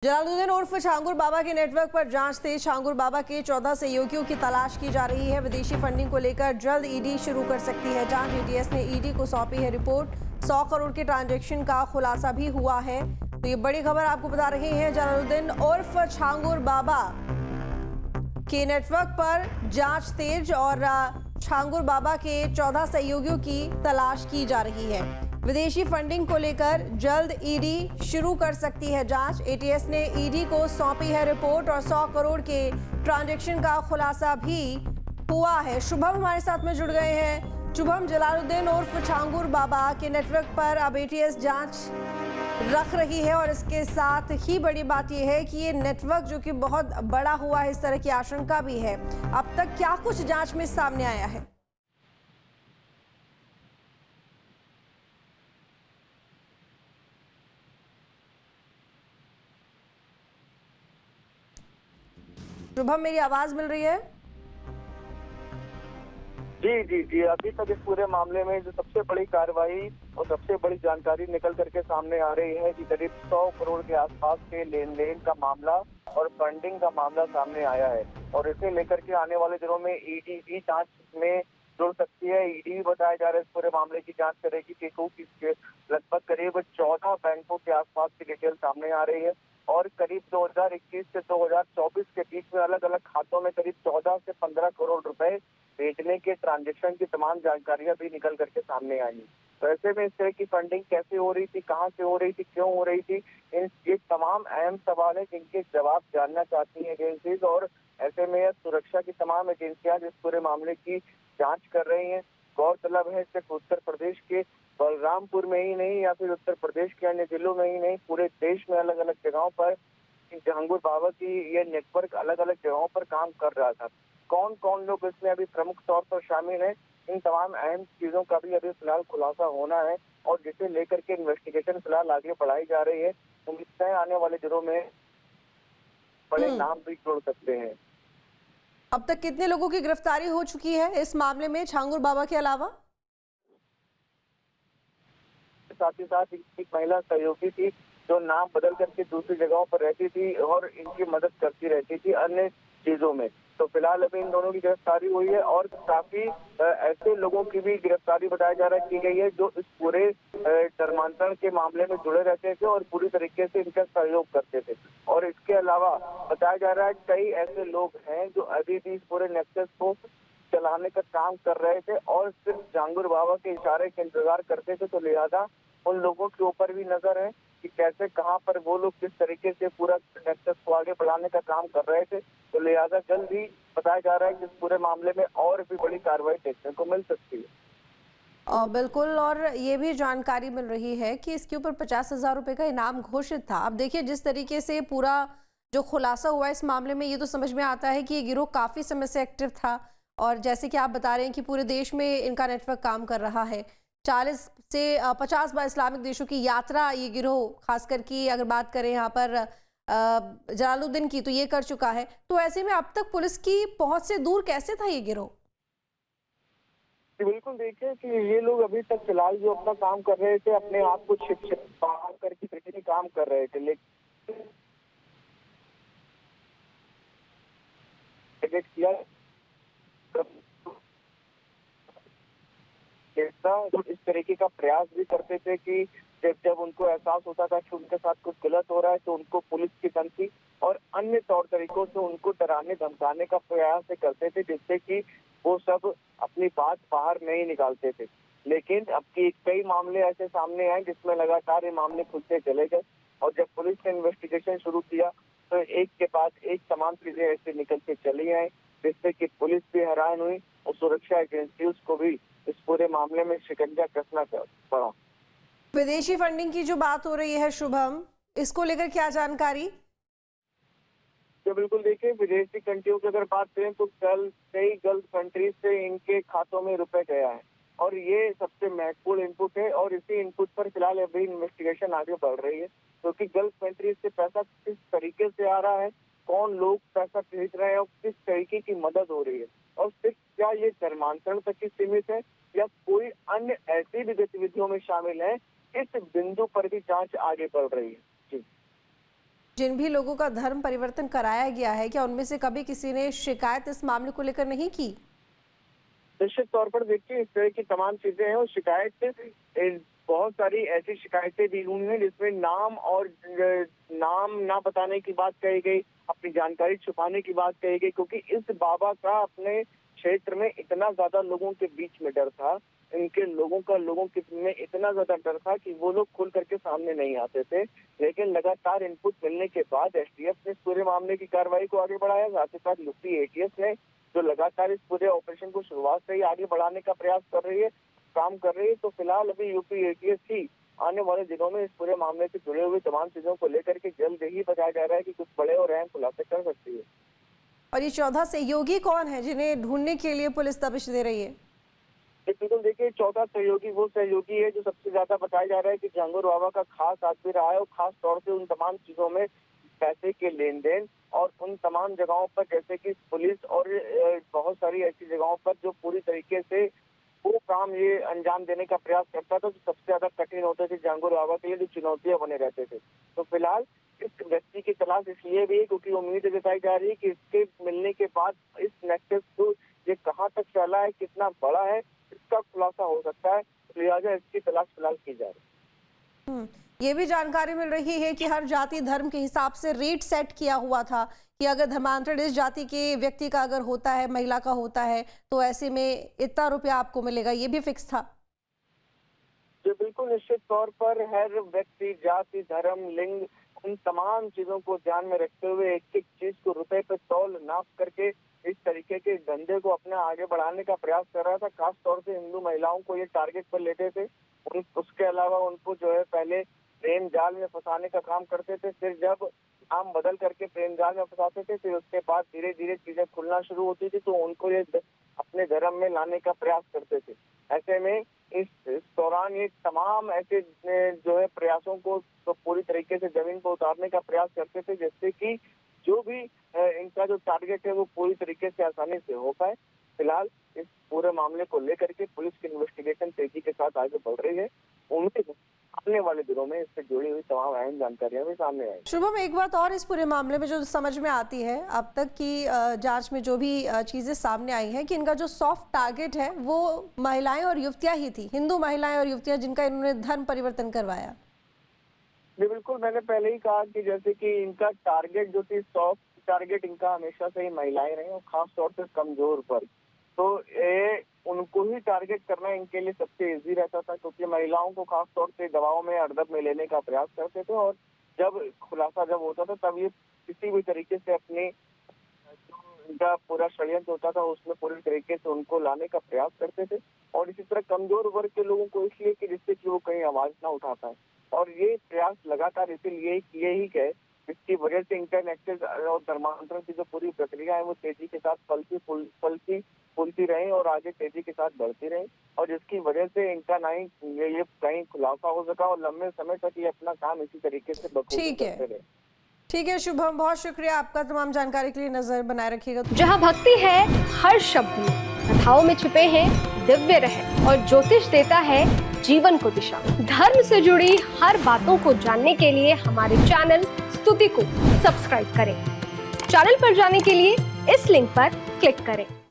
जलालुद्दीन उर्फ छांगुर बाबा के नेटवर्क पर जांच तेज। छांगुर बाबा के 14 सहयोगियों की तलाश की जा रही है। विदेशी फंडिंग को लेकर जल्द ईडी शुरू कर सकती है जांच। एटीएस ने ईडी को सौंपी है रिपोर्ट। 100 करोड़ के ट्रांजैक्शन का खुलासा भी हुआ है। तो ये बड़ी खबर आपको बता रहे हैं। जलालुद्दीन उर्फ छांगुर बाबा के नेटवर्क पर जांच तेज और छांगुर बाबा के 14 सहयोगियों की तलाश की जा रही है। विदेशी फंडिंग को लेकर जल्द ईडी शुरू कर सकती है जांच। एटीएस ने ईडी को सौंपी है रिपोर्ट और 100 करोड़ के ट्रांजैक्शन का खुलासा भी हुआ है। शुभम हमारे साथ में जुड़ गए हैं। शुभम, जलालुद्दीन उर्फ छांगुर बाबा के नेटवर्क पर अब एटीएस जांच रख रही है और इसके साथ ही बड़ी बात यह है कि ये नेटवर्क जो कि बहुत बड़ा हुआ है, इस तरह की आशंका भी है। अब तक क्या कुछ जांच में सामने आया है? शुभम, मेरी आवाज मिल रही है? जी जी जी, अभी तक इस पूरे मामले में जो सबसे बड़ी कार्रवाई और सबसे बड़ी जानकारी निकल करके सामने आ रही है कि करीब 100 करोड़ के आसपास के लेन देन का मामला और फंडिंग का मामला सामने आया है। और इसे लेकर के आने वाले दिनों में ईडी भी जांच में जुड़ सकती है। ईडी बताया जा रहा है इस पूरे मामले की जांच करेगी कि लगभग करीब 14 बैंकों के आसपास की डिटेल सामने आ रही है और करीब 2021 से 2024 के बीच में अलग अलग खातों में करीब 14 से 15 करोड़ रुपए भेजने के ट्रांजैक्शन की तमाम जानकारियां भी निकल करके सामने आई। तो ऐसे में इस तरह की फंडिंग कैसे हो रही थी, कहां से हो रही थी, क्यों हो रही थी, ये तमाम अहम सवाल है जिनके जवाब जानना चाहती है एजेंसीज। और ऐसे में सुरक्षा की तमाम एजेंसियां इस पूरे मामले की जांच कर रही हैं। गौरतलब है सिर्फ उत्तर प्रदेश के बलरामपुर में ही नहीं या फिर उत्तर प्रदेश के अन्य जिलों में ही नहीं, पूरे देश में अलग अलग जगहों पर छांगुर बाबा की ये नेटवर्क अलग अलग जगहों पर काम कर रहा था। कौन कौन लोग इसमें अभी प्रमुख तौर पर शामिल हैं, इन तमाम अहम चीजों का भी अभी फिलहाल खुलासा होना है और जिसे लेकर के इन्वेस्टिगेशन फिलहाल आगे बढ़ाई जा रही है। उम्मीद है आने वाले दिनों में बड़े नाम भी जुड़ सकते हैं। अब तक कितने लोगों की गिरफ्तारी हो चुकी है इस मामले में छांगुर बाबा के अलावा? साथ ही साथ एक महिला सहयोगी थी जो नाम बदल करके दूसरी जगहों पर रहती थी और इनकी मदद करती रहती थी अन्य चीजों में। तो फिलहाल अभी इन दोनों की गिरफ्तारी हुई है और काफी ऐसे लोगों की भी गिरफ्तारी बताया जा रहा है की गई है जो इस पूरे धर्मांतरण के मामले में जुड़े रहते थे और पूरी तरीके से इनका सहयोग करते थे। और इसके अलावा बताया जा रहा है कई ऐसे लोग हैं जो अभी भी इस पूरे नेक्सस को चलाने का काम कर रहे थे और सिर्फ छांगुर बाबा के इशारे का इंतजार करते थे। तो लिहाजा उन लोगों के ऊपर भी नजर है कि कैसे कहां पर वो लोग किस तरीके से पूरा नेक्सस को आगे बढ़ाने का काम कर रहे थे। तो लिहाजा जल्द ही बताया जा रहा है कि इस पूरे मामले में और भी बड़ी कार्रवाई देखने को मिल सकती है। बिल्कुल, और ये भी जानकारी मिल रही है कि इसके ऊपर 50,000 रुपए का इनाम घोषित था। अब देखिए जिस तरीके से पूरा जो खुलासा हुआ इस मामले में, ये तो समझ में आता है कि ये गिरोह काफी समय से एक्टिव था और जैसे कि आप बता रहे हैं कि पूरे देश में इनका नेटवर्क काम कर रहा है। 40 से 50 बार इस्लामिक देशों की यात्रा ये गिरोह, खासकर की अगर बात करें यहाँ पर जलालुद्दीन की, तो ये कर चुका है। तो ऐसे में अब तक पुलिस की पहुंच से दूर कैसे था ये गिरोह? बिल्कुल, देखिए कि ये लोग अभी तक फिलहाल जो अपना काम कर रहे थे, अपने आप को शिक्षित करके काम कर रहे थे, लेकिन किया इस तरीके का प्रयास भी करते थे कि जब उनको एहसास होता था कि उनके साथ कुछ गलत हो रहा है तो उनको पुलिस की धमकी और अन्य तौर तरीकों से उनको डराने धमकाने का प्रयास करते थे, जिससे कि वो सब अपनी बात बाहर नहीं निकालते थे। लेकिन अब की कई मामले ऐसे सामने आए जिसमें लगातार ये मामले खुलते चले गए और जब पुलिस ने इन्वेस्टिगेशन शुरू किया तो एक के बाद एक तमाम चीजें ऐसे निकल के चली आई, जिससे कि पुलिस भी हैरान हुई और सुरक्षा एजेंसियों को भी इस पूरे मामले में शिकंजा कसना पड़ा। विदेशी फंडिंग की जो बात हो रही है शुभम, इसको लेकर क्या जानकारी? तो बिल्कुल देखिए, विदेशी कंट्रियों की अगर बात करें तो कई गल्फ कंट्रीज से इनके खातों में रुपए गया है और ये सबसे महत्वपूर्ण इनपुट है और इसी इनपुट पर फिलहाल अभी इन्वेस्टिगेशन आगे बढ़ रही है, क्योंकि गल्फ कंट्रीज से पैसा किस तरीके से आ रहा है, कौन लोग पैसा भेज रहे हैं और किस तरीके की मदद हो रही है और सिर्फ क्या ये धर्मांतरण तक ही सीमित है या कोई अन्य ऐसी भी गतिविधियों में शामिल है, इस बिंदु पर भी जांच आगे बढ़ रही है। जी जिन भी लोगों का धर्म परिवर्तन कराया गया है, क्या उनमें से कभी किसी ने शिकायत इस मामले को लेकर नहीं की? निश्चित तौर पर देखिए, इस तरह की तमाम चीजें हैं और शिकायत बहुत सारी ऐसी शिकायतें भी हुई हैं जिसमें नाम ना बताने की बात कही गई, अपनी जानकारी छुपाने की बात कही गई, क्योंकि इस बाबा का अपने क्षेत्र में इतना ज्यादा लोगों के बीच में डर था, इनके लोगों के में इतना ज्यादा डर था कि वो लोग खुल करके सामने नहीं आते थे। लेकिन लगातार इनपुट मिलने के बाद एसटीएफ ने इस पूरे मामले की कार्रवाई को आगे बढ़ाया। साथ ही साथ यूपी एटीएस ने जो लगातार इस पूरे ऑपरेशन को शुरुआत से ही आगे बढ़ाने का प्रयास कर रही है, काम कर रही है। तो फिलहाल अभी यूपी एटीएस ही आने वाले दिनों में इस पूरे मामले से जुड़े हुए तमाम चीजों को लेकर के जल्द ही बताया जा रहा है कि कुछ बड़े और अहम खुलासे कर सकती है। और ये 14 सहयोगी कौन है जिन्हें ढूंढने के लिए पुलिस दबिश दे रही है? बिल्कुल देखिए, 14 सहयोगी वो सहयोगी है जो सबसे ज्यादा बताया जा रहा है कि झांगुर बाबा का खास आदमी रहा है, और खास तौर से उन तमाम चीजों में पैसे के लेन देन और उन तमाम जगहों पर, जैसे कि पुलिस और बहुत सारी ऐसी जगहों पर जो पूरी तरीके से वो काम ये अंजाम देने का प्रयास करता था, जो सबसे ज्यादा कठिन होते थे झांगुर बाबा के लिए, जो चुनौतियां बने रहते थे। तो फिलहाल इस व्यक्ति की तलाश इसलिए भी है क्योंकि उम्मीद जताई जा रही है कि इसके मिलने के बाद इस नेक्सस को ये कहाँ तक फैला है, कितना बड़ा है, इसका खुलासा हो सकता है। लिहाजा इसकी तलाश फिलहाल की जा रही है। ये भी जानकारी मिल रही है कि हर जाति धर्म के हिसाब से रेट सेट किया हुआ था कि अगर धर्मांतरण इस जाति के व्यक्ति का अगर होता है, महिला का होता है, तो ऐसे में इतना रुपया आपको मिलेगा, ये भी फिक्स था। जो बिल्कुल निश्चित तौर पर हर व्यक्ति जाति धर्म लिंग उन तमाम चीजों को ध्यान में रखते हुए एक एक चीज को रुपए पे तौल नाप करके इस तरीके के धंधे को अपने आगे बढ़ाने का प्रयास कर रहा था। खास तौर से हिंदू महिलाओं को ये टारगेट पर लेते थे। उसके अलावा उनको जो है पहले प्रेम जाल में फंसाने का काम करते थे, फिर जब नाम बदल करके प्रेम जाल में फंसाते थे, फिर उसके बाद धीरे धीरे चीजें खुलना शुरू होती थी, तो उनको ये अपने धर्म में लाने का प्रयास करते थे। ऐसे में इस दौरान ये तमाम ऐसे जो है प्रयासों को तो पूरी तरीके से जमीन पर उतारने का प्रयास करते थे, जिससे कि जो भी इनका जो टारगेट है वो पूरी तरीके से आसानी से हो पाए। फिलहाल इस पूरे मामले को लेकर के पुलिस की इन्वेस्टिगेशन तेजी के साथ आगे बढ़ रही है। उम्मीद है आने वाले दिनों में इससे जुड़ी हुई तमाम अहम जानकारियां भी सामने आएंगी। शुभम, एक बात और इस पूरे मामले में जो समझ में आती है अब तक की जांच में जो भी चीजें सामने आई हैं कि इनका जो सॉफ्ट टारगेट है वो महिलाएं और युवतियां ही थी, हिंदू महिलाएं और युवतियां जिनका इन्होंने धर्म परिवर्तन करवाया। जी बिल्कुल, मैंने पहले ही कहा कि जैसे कि इनका टारगेट जो थी, सॉफ्ट टारगेट इनका हमेशा से ही महिलाएं रही और खास तौर से कमजोर वर्ग। तो ये उनको ही टारगेट करना इनके लिए सबसे इजी रहता था, क्योंकि महिलाओं को खास तौर से दबाव में हड़दब में लेने का प्रयास करते थे, और जब खुलासा जब होता था तब ये किसी भी तरीके से अपने जो इनका पूरा षड्यंत्र होता था उसमें पूरी तरीके से उनको लाने का प्रयास करते थे। और इसी तरह कमजोर वर्ग के लोगों को इसलिए कि जिससे कि वो कहीं आवाज ना उठा पाए, और ये प्रयास लगातार इसीलिए किए ही गए, जिसकी वजह से इंटरनेशनल और धर्मांतरण की जो पूरी प्रक्रिया है वो तेजी के साथ फूलती रही और आगे तेजी के साथ बढ़ती रही, और जिसकी वजह से इनका ना ही ये कहीं खुलासा हो सका और लंबे समय तक ये अपना काम इसी तरीके से बखूबी करते रहे। ठीक है शुभम, बहुत शुक्रिया आपका तमाम जानकारी के लिए। नजर बनाए रखिएगा। जहाँ भक्ति है हर शब्द में, कथाओं में छुपे हैं दिव्य रहस्य, और ज्योतिष देता है जीवन को दिशा। धर्म से जुड़ी हर बातों को जानने के लिए हमारे चैनल स्तुति को सब्सक्राइब करें। चैनल पर जाने के लिए इस लिंक पर क्लिक करें।